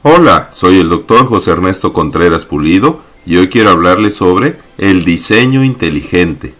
Hola, soy el Dr. José Ernesto Contreras Pulido y hoy quiero hablarles sobre el diseño inteligente.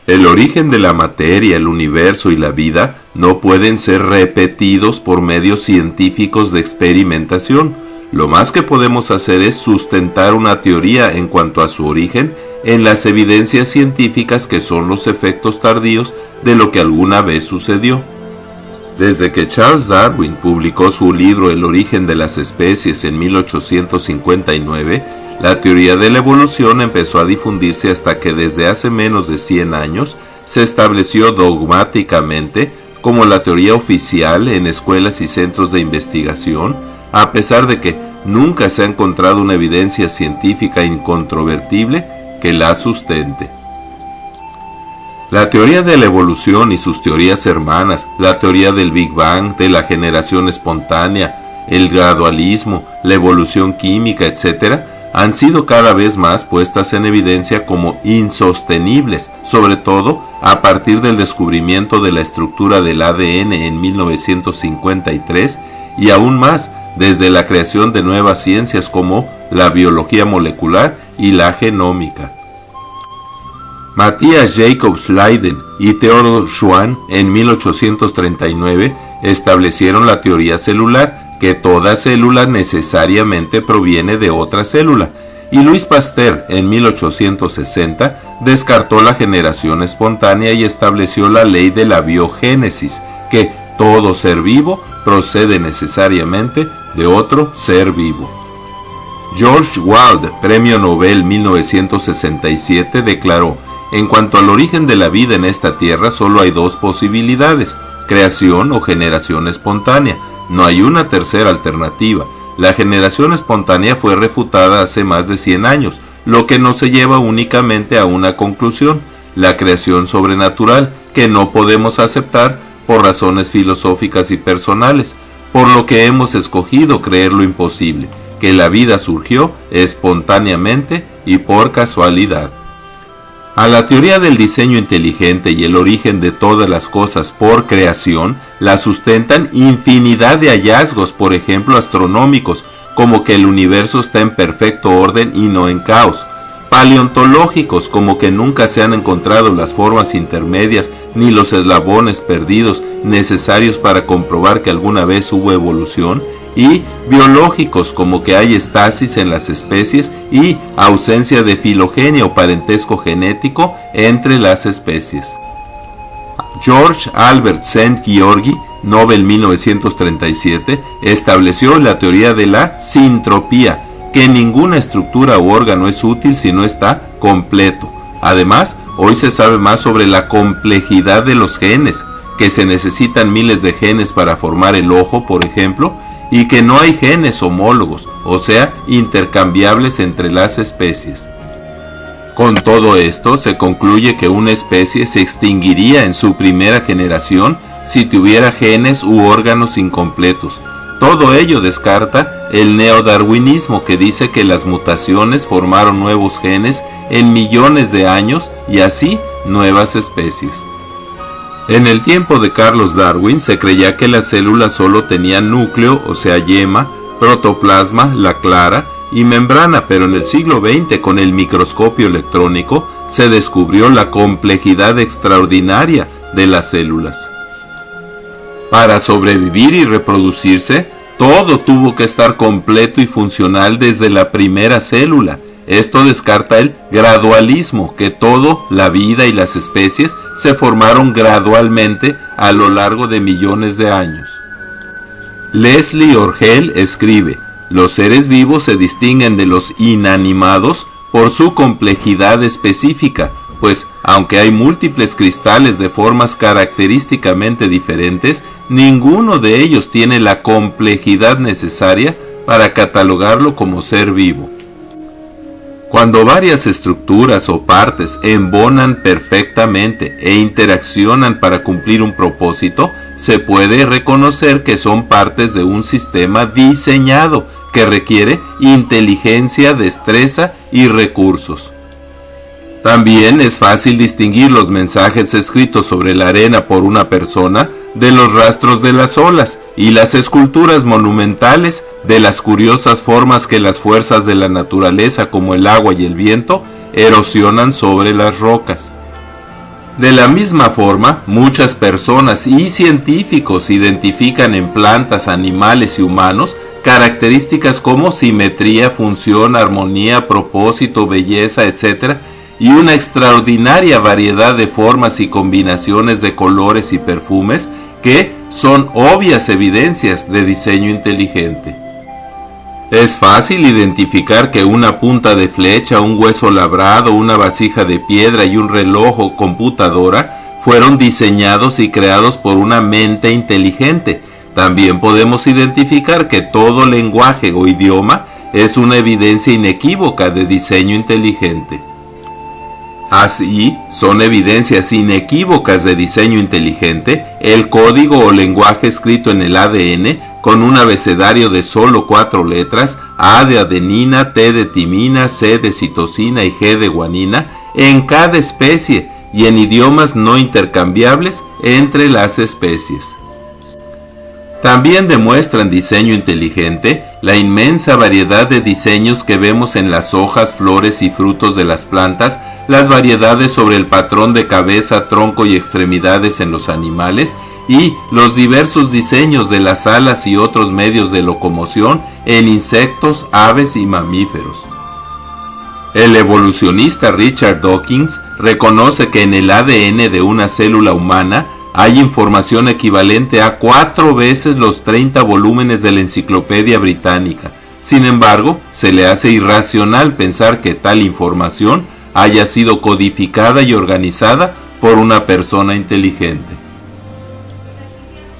El origen de la materia, el universo y la vida no pueden ser repetidos por medios científicos de experimentación. Lo más que podemos hacer es sustentar una teoría en cuanto a su origen en las evidencias científicas que son los efectos tardíos de lo que alguna vez sucedió. Desde que Charles Darwin publicó su libro El origen de las especies en 1859, la teoría de la evolución empezó a difundirse hasta que desde hace menos de 100 años se estableció dogmáticamente como la teoría oficial en escuelas y centros de investigación, a pesar de que nunca se ha encontrado una evidencia científica incontrovertible que la sustente. La teoría de la evolución y sus teorías hermanas, la teoría del Big Bang, de la generación espontánea, el gradualismo, la evolución química, etc., han sido cada vez más puestas en evidencia como insostenibles, sobre todo a partir del descubrimiento de la estructura del ADN en 1953 y aún más desde la creación de nuevas ciencias como la biología molecular y la genómica. Matthias Jacob Leiden y Theodor Schwann en 1839 establecieron la teoría celular, que toda célula necesariamente proviene de otra célula, y Louis Pasteur en 1860 descartó la generación espontánea y estableció la ley de la biogénesis, que todo ser vivo procede necesariamente de otro ser vivo. George Wald, Premio Nobel 1967, declaró: en cuanto al origen de la vida en esta tierra, solo hay dos posibilidades: creación o generación espontánea. No hay una tercera alternativa. La generación espontánea fue refutada hace más de 100 años, lo que nos lleva únicamente a una conclusión: la creación sobrenatural, que no podemos aceptar por razones filosóficas y personales, por lo que hemos escogido creer lo imposible, que la vida surgió espontáneamente y por casualidad. A la teoría del diseño inteligente y el origen de todas las cosas por creación la sustentan infinidad de hallazgos, por ejemplo astronómicos, como que el universo está en perfecto orden y no en caos; paleontológicos, como que nunca se han encontrado las formas intermedias ni los eslabones perdidos necesarios para comprobar que alguna vez hubo evolución; y biológicos, como que hay estasis en las especies y ausencia de filogenia o parentesco genético entre las especies. George Albert Szent-Györgyi, Nobel 1937, estableció la teoría de la sintropía, que ninguna estructura u órgano es útil si no está completo. Además, hoy se sabe más sobre la complejidad de los genes, que se necesitan miles de genes para formar el ojo, por ejemplo, y que no hay genes homólogos, o sea, intercambiables entre las especies. Con todo esto, se concluye que una especie se extinguiría en su primera generación si tuviera genes u órganos incompletos. Todo ello descarta el neodarwinismo, que dice que las mutaciones formaron nuevos genes en millones de años y así nuevas especies. En el tiempo de Carlos Darwin se creía que las células solo tenían núcleo, o sea yema, protoplasma, la clara, y membrana, pero en el siglo XX con el microscopio electrónico se descubrió la complejidad extraordinaria de las células. Para sobrevivir y reproducirse, todo tuvo que estar completo y funcional desde la primera célula. Esto descarta el gradualismo, que todo, la vida y las especies, se formaron gradualmente a lo largo de millones de años. Leslie Orgel escribe: los seres vivos se distinguen de los inanimados por su complejidad específica, pues aunque hay múltiples cristales de formas característicamente diferentes, ninguno de ellos tiene la complejidad necesaria para catalogarlo como ser vivo. Cuando varias estructuras o partes embonan perfectamente e interaccionan para cumplir un propósito, se puede reconocer que son partes de un sistema diseñado que requiere inteligencia, destreza y recursos. También es fácil distinguir los mensajes escritos sobre la arena por una persona de los rastros de las olas y las esculturas monumentales de las curiosas formas que las fuerzas de la naturaleza como el agua y el viento erosionan sobre las rocas. De la misma forma, muchas personas y científicos identifican en plantas, animales y humanos características como simetría, función, armonía, propósito, belleza, etc., y una extraordinaria variedad de formas y combinaciones de colores y perfumes que son obvias evidencias de diseño inteligente. Es fácil identificar que una punta de flecha, un hueso labrado, una vasija de piedra y un reloj o computadora fueron diseñados y creados por una mente inteligente. También podemos identificar que todo lenguaje o idioma es una evidencia inequívoca de diseño inteligente. Así, son evidencias inequívocas de diseño inteligente el código o lenguaje escrito en el ADN con un abecedario de solo 4 letras, A de adenina, T de timina, C de citosina y G de guanina, en cada especie y en idiomas no intercambiables entre las especies. También demuestran diseño inteligente la inmensa variedad de diseños que vemos en las hojas, flores y frutos de las plantas, las variedades sobre el patrón de cabeza, tronco y extremidades en los animales y los diversos diseños de las alas y otros medios de locomoción en insectos, aves y mamíferos. El evolucionista Richard Dawkins reconoce que en el ADN de una célula humana hay información equivalente a 4 veces los 30 volúmenes de la Enciclopedia Británica. Sin embargo, se le hace irracional pensar que tal información haya sido codificada y organizada por una persona inteligente.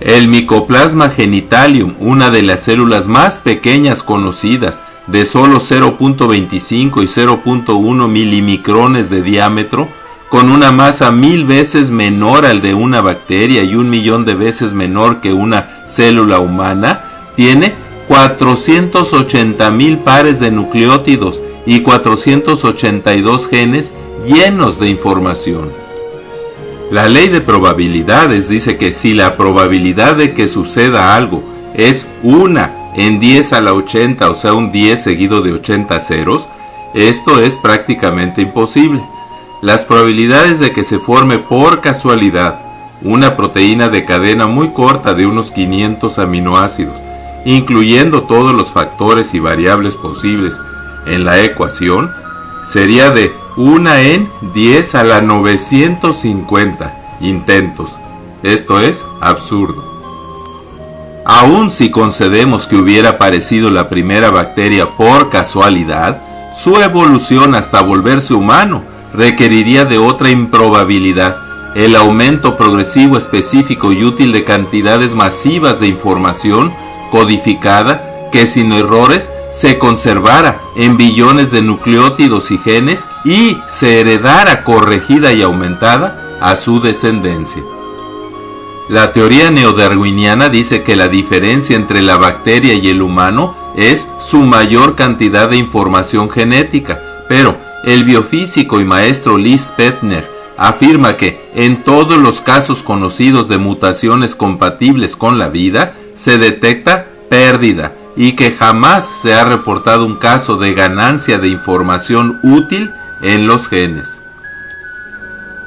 El Mycoplasma genitalium, una de las células más pequeñas conocidas, de solo 0.25 y 0.1 milimicrones de diámetro, con una masa 1000 veces menor al de una bacteria y 1.000.000 de veces menor que una célula humana, tiene 480.000 pares de nucleótidos y 482 genes llenos de información. La ley de probabilidades dice que si la probabilidad de que suceda algo es 1 en 10 a la 80, o sea un 10 seguido de 80 ceros, esto es prácticamente imposible. Las probabilidades de que se forme por casualidad una proteína de cadena muy corta de unos 500 aminoácidos, incluyendo todos los factores y variables posibles en la ecuación, sería de 1 en 10 a la 950 intentos. Esto es absurdo. Aun si concedemos que hubiera aparecido la primera bacteria por casualidad, su evolución hasta volverse humano requeriría de otra improbabilidad, el aumento progresivo, específico y útil de cantidades masivas de información codificada que sin errores se conservara en billones de nucleótidos y genes y se heredara corregida y aumentada a su descendencia. La teoría neodarwiniana dice que la diferencia entre la bacteria y el humano es su mayor cantidad de información genética, pero el biofísico y maestro Lee Spetner afirma que en todos los casos conocidos de mutaciones compatibles con la vida se detecta pérdida y que jamás se ha reportado un caso de ganancia de información útil en los genes.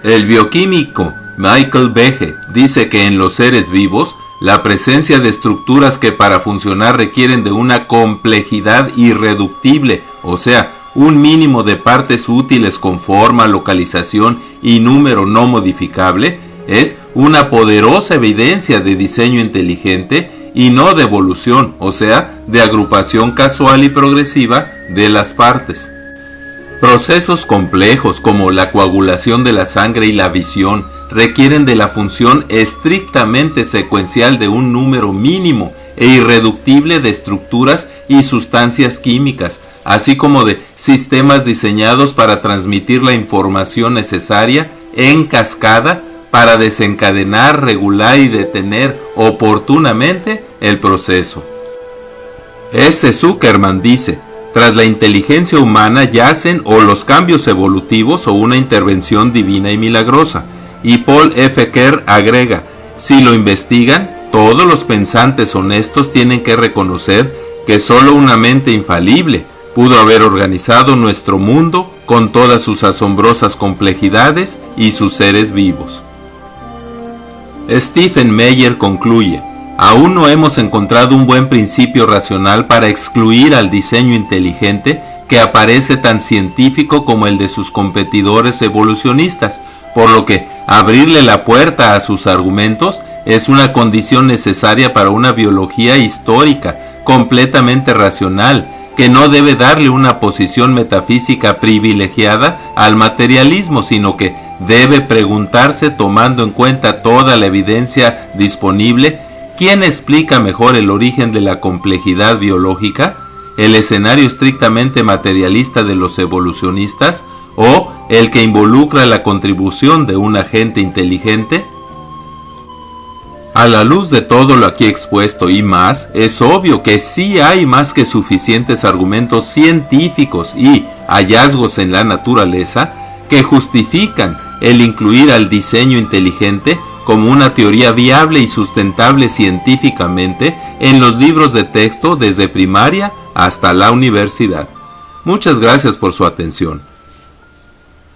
El bioquímico Michael Behe dice que en los seres vivos la presencia de estructuras que para funcionar requieren de una complejidad irreductible, o sea, un mínimo de partes útiles con forma, localización y número no modificable, es una poderosa evidencia de diseño inteligente y no de evolución, o sea, de agrupación casual y progresiva de las partes. Procesos complejos como la coagulación de la sangre y la visión requieren de la función estrictamente secuencial de un número mínimo e irreductible de estructuras y sustancias químicas, así como de sistemas diseñados para transmitir la información necesaria en cascada para desencadenar, regular y detener oportunamente el proceso. S. Zuckerman dice: tras la inteligencia humana yacen o los cambios evolutivos o una intervención divina y milagrosa. Y Paul F. Kerr agrega: Si lo investigan, todos los pensantes honestos tienen que reconocer que solo una mente infalible pudo haber organizado nuestro mundo con todas sus asombrosas complejidades y sus seres vivos. Stephen Meyer concluye: aún no hemos encontrado un buen principio racional para excluir al diseño inteligente que aparece tan científico como el de sus competidores evolucionistas, por lo que abrirle la puerta a sus argumentos es una condición necesaria para una biología histórica, completamente racional, que no debe darle una posición metafísica privilegiada al materialismo, sino que debe preguntarse, tomando en cuenta toda la evidencia disponible, ¿quién explica mejor el origen de la complejidad biológica? ¿El escenario estrictamente materialista de los evolucionistas o el que involucra la contribución de un agente inteligente? A la luz de todo lo aquí expuesto y más, es obvio que sí hay más que suficientes argumentos científicos y hallazgos en la naturaleza que justifican el incluir al diseño inteligente como una teoría viable y sustentable científicamente en los libros de texto desde primaria hasta la universidad. Muchas gracias por su atención.